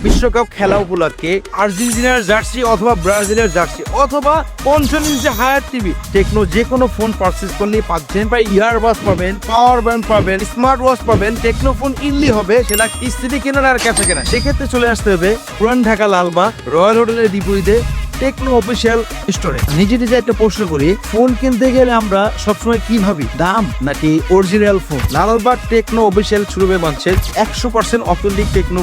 বিশ্বকাপ খেলা উপলক্ষে আর্জেন্টিনার জার্সি অথবা ব্রাজিলের জার্সি অথবা 55 ইঞ্চি হায়ার টিভি টেকনো যে কোনো ফোন পারচেজ করলেই পাচ্ছেন। প্রায় ইয়ারবাস পাবেন, পাওয়ার ব্যাংক পাবেন, স্মার্ট ওয়াচ পাবেন। টেকনো ফোন ইনলি হবে, সেটা কিস্তিতে কেনার আর ক্যাশে কেনা। সেক্ষেত্রে চলে আসতে হবে পুরান ঢাকা লালবাগ রয়্যাল হোটেলের বিপরীতে টেকনো অফিসিয়াল স্টোরে। নিজে একটা প্রশ্ন করি, ফোন কিনতে গেলে আমরা সবসময় কি ভাবি, দাম নাকি original phone? Lalbagh Techno official শোরুমে পাচ্ছেন 100% অথেন্টিক টেকনো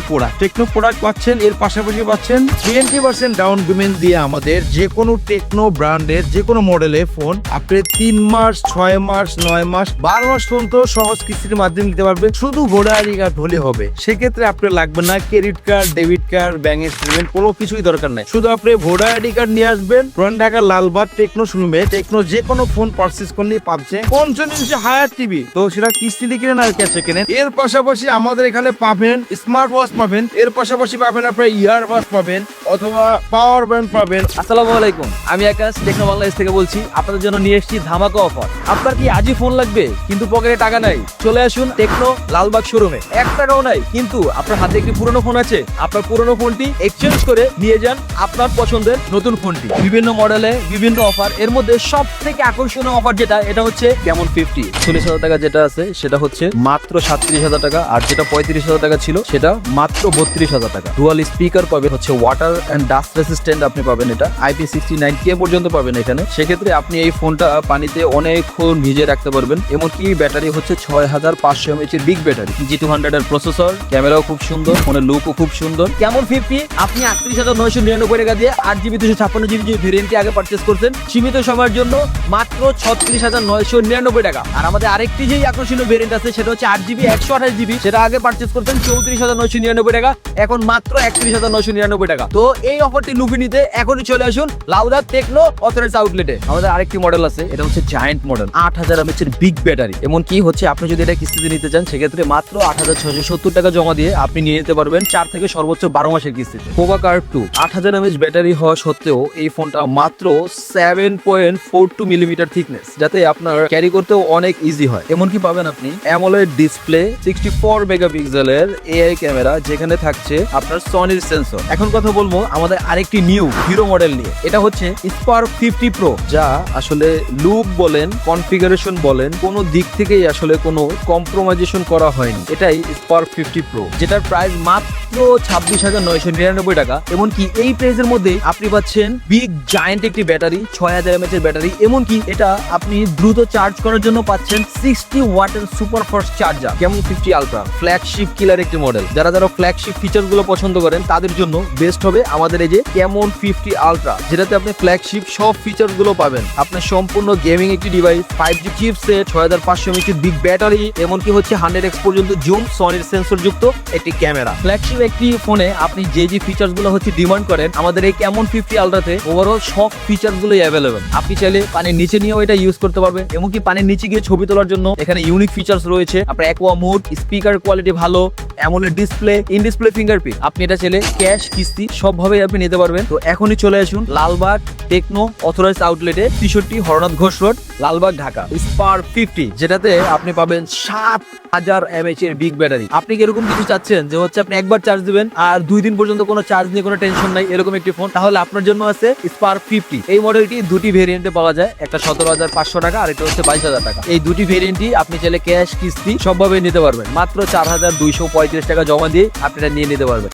প্রোডাক্ট পাচ্ছেন। এর পাশাপাশি পাচ্ছেন 20% ডাউন পেমেন্ট দিয়ে আমাদের যে কোনো টেকনো ব্র্যান্ডের যে কোনো মডেলের ফোন আপনি 3 মাস, 6 মাস, 9 মাস, 12 মাস পর্যন্ত সহজ কিস্তির মাধ্যমে নিতে পারবেন। শুধু ভোটার আইডি কার্ড হলে হবে। সেক্ষেত্রে আপনার লাগবে না credit card, debit card, bank statement, কোনো কিছুই দরকার নাই। শুধু আপনি ভোটার আইডি কার্ড নিয়ে আসবেন। পুরান ঢাকা লালবাগ টেকনো শোরুমে টেকনো যে কোনো ফোন পারচেজ করলেই পাচ্ছেন 55 ইঞ্চি হায়ার টিভি। তো সেটা কিস্তিতে কিনেন আর ক্যাশে কেনেন। এর পাশাপাশি আমাদের এখানে পাবেন স্মার্ট ওয়াচ পাবেন। এর পাশাপাশি পাবেন আপনার ইয়ারবাস পাবেন অথবা পাওয়ার ব্যাংক পাবেন। আসসালামু আলাইকুম, আমি আকাশ টেকনো বাংলাদেশ থেকে বলছি। আপনাদের জন্য নিয়ে এসেছি ধামাকা অফার। আপনার কি আজই ফোন লাগবে কিন্তু পকেটে টাকা নাই? চলে আসুন টেকনো লালবাগ শোরুমে। 1 টাকাও নাই কিন্তু আপনার হাতে একটি পুরনো ফোন আছে, আপনার পুরনো ফোনটি এক্সচেঞ্জ করে নিয়ে যান আপনার পছন্দের নতুন ফোনটি। বিভিন্ন মডেলে বিভিন্ন অফার। এর মধ্যে সব থেকে আকর্ষণীয় অফার যেটা, এটা হচ্ছে কেমন 50 40,000 টাকা যেটা আছে সেটা হচ্ছে মাত্র 37,000 টাকা, আর যেটা 35,000 টাকা ছিল সেটা মাত্র 32,000 টাকা। ডুয়াল স্পিকার পাবেন, হচ্ছে ওয়াটার এন্ড ডাস্ট রেসিস্ট্যান্ট আপনি পাবেন। এটা IP69K পর্যন্ত পাবেন এখানে। সেক্ষেত্রে আপনি এই ফোনটা পানিতে অনেকক্ষণ ভিজে রাখতে পারবেন। এমনকি ব্যাটারি হচ্ছে 6500 mAh এর বিগ ব্যাটারি। G200 এর প্রসেসর, ক্যামেরাও খুব সুন্দর, ফোনের লুকও খুব সুন্দর। কেমন 50 আপনি 38,999 টাকা দিয়ে 8GB 256GB যে ভেরিয়েন্টটি আগে পারচেজ করছেন সীমিত সময়ের জন্য মাত্র 36,999 টাকা। আর আমাদের আরেকটি যেই আকর্ষণীয় ভেরিয়েন্ট আছে সেটা হচ্ছে 8GB 128GB, সেটা আগে পারচেজ করতেন 34,999 টাকা, এখন মাত্র 31,999 টাকা। তো এই অফারটি লুফে নিতে এখনই চলে আসুন লালবাগ টেকনো অথরাইজড আউটলেটে। আমাদের আরেকটি মডেল আছে, এটা হচ্ছে জায়ান্ট মডেল, 8000 mAh এর বিগ ব্যাটারি। এমনকি হচ্ছে আপনি যদি এটা কিস্তিতে নিতে চান সেক্ষেত্রে মাত্র 8,670 টাকা জমা দিয়ে আপনি নিয়ে নিতে পারবেন 4 থেকে সর্বোচ্চ 12 মাসের কিস্তিতে। পোভা কার্ভ 2 8000 mAh ব্যাটারি হওয়া সত্ত্বেও এই ফোনটা মাত্র 7.42 মিলিমিটার থিকনেস, যাতে আপনার ক্যারি করতেও অনেক ইজি হয়। এমনকি পাবেন আপনি অ্যামোলেড ডিসপ্লে, 64 মেগাপিক্সেলের এআই ক্যামেরা, যেখানে থাকছে আপনার সনির সেন্সর। এখন কথা বলবো আমাদের আরেকটি নিউ হিরো মডেল নিয়ে। এটা হচ্ছে স্পার্ক 50 প্রো, যা আসলে লুক বলেন, কনফিগারেশন বলেন, কোনো দিক থেকেই আসলে কোনো কম্প্রোমাইজেশন করা হয়নি। এটাই স্পার্ক 50 প্রো, যেটার প্রাইস মাত্র 26,999 টাকা। এমনকি এই প্রাইসের মধ্যে আপনি পাচ্ছেন বিগ জায়ান্ট একটি ব্যাটারি, 6000 mAh এর ব্যাটারি। এমনকি এটা আপনি দ্রুত চার্জ করার জন্য পাচ্ছেন 60 ওয়াটের সুপার ফাস্ট চার্জার। কেমন 50 আলট্রা ফ্ল্যাগশিপ কিলার একটি মডেল। যারা ফ্ল্যাগশিপ ফিচার গুলো পছন্দ করেন তাদের জন্য বেস্ট হবে আমাদের এই যে কেমন 50 আলট্রা, যেটাতে আপনি ফ্ল্যাগশিপ সব ফিচার গুলো পাবেন। আপনার সম্পূর্ণ গেমিং একটি device, 5G chipset, 6500 mAh big battery, এমনকি হচ্ছে 100x পর্যন্ত জুম, সনির সেন্সর যুক্ত একটি ক্যামেরা। ফ্ল্যাগশিপ একটি ফোনে আপনি যে ফিচার্স গুলো হচ্ছে ডিমান্ড করেন, আমাদের এই কেমন 50 আলট্রাতে ওভারঅল সব ফিচার গুলোই অ্যাভেলেবেল। আপনি চাইলে পানির নিচে নিয়েও এটা ইউজ করতে পারবেন। এমনকি পানির নিচে গিয়ে ছবি তোলার জন্য এখানে ইউনিক ফিচার্স রয়েছে। আপনার অ্যাকোয়া মোড, স্পিকার কোয়ালিটি ভালো, AMOLED display, in display fingerprint. আপনি এটা চাইলে ক্যাশ, কিস্তি সবভাবেই আপনি নিতে পারবেন। তো এখনই চলে আসুন লালবাগ টেকনো অথরাইজড আউটলেটে, 63 হরনাথ ঘোষ রোড, লালবাগ, ঢাকা। স্পার্ক 50, যেটাতে আপনি পাবেন 7000 mAh এর বিগ ব্যাটারি। আপনি কি এরকম কিছু চাচ্ছেন যে হচ্ছে আপনি একবার চার্জ দিবেন আর 2 দিন পর্যন্ত কোনো চার্জ নিয়ে কোনো টেনশন নাই, এরকম একটি ফোন? তাহলে আপনার জন্য আছে স্পার্ক 50। এই মডেলটি দুটি ভেরিয়েন্টে পাওয়া যায়, একটা 17,500 টাকা আর এটা হচ্ছে 22,000 টাকা। এই দুটি ভেরিয়েন্টই আপনি চাইলে ক্যাশ, কিস্তি সবভাবে নিতে পারবেন। মাত্র 4,235 টাকা জমা দিয়ে আপনি এটা নিয়ে নিতে পারবেন।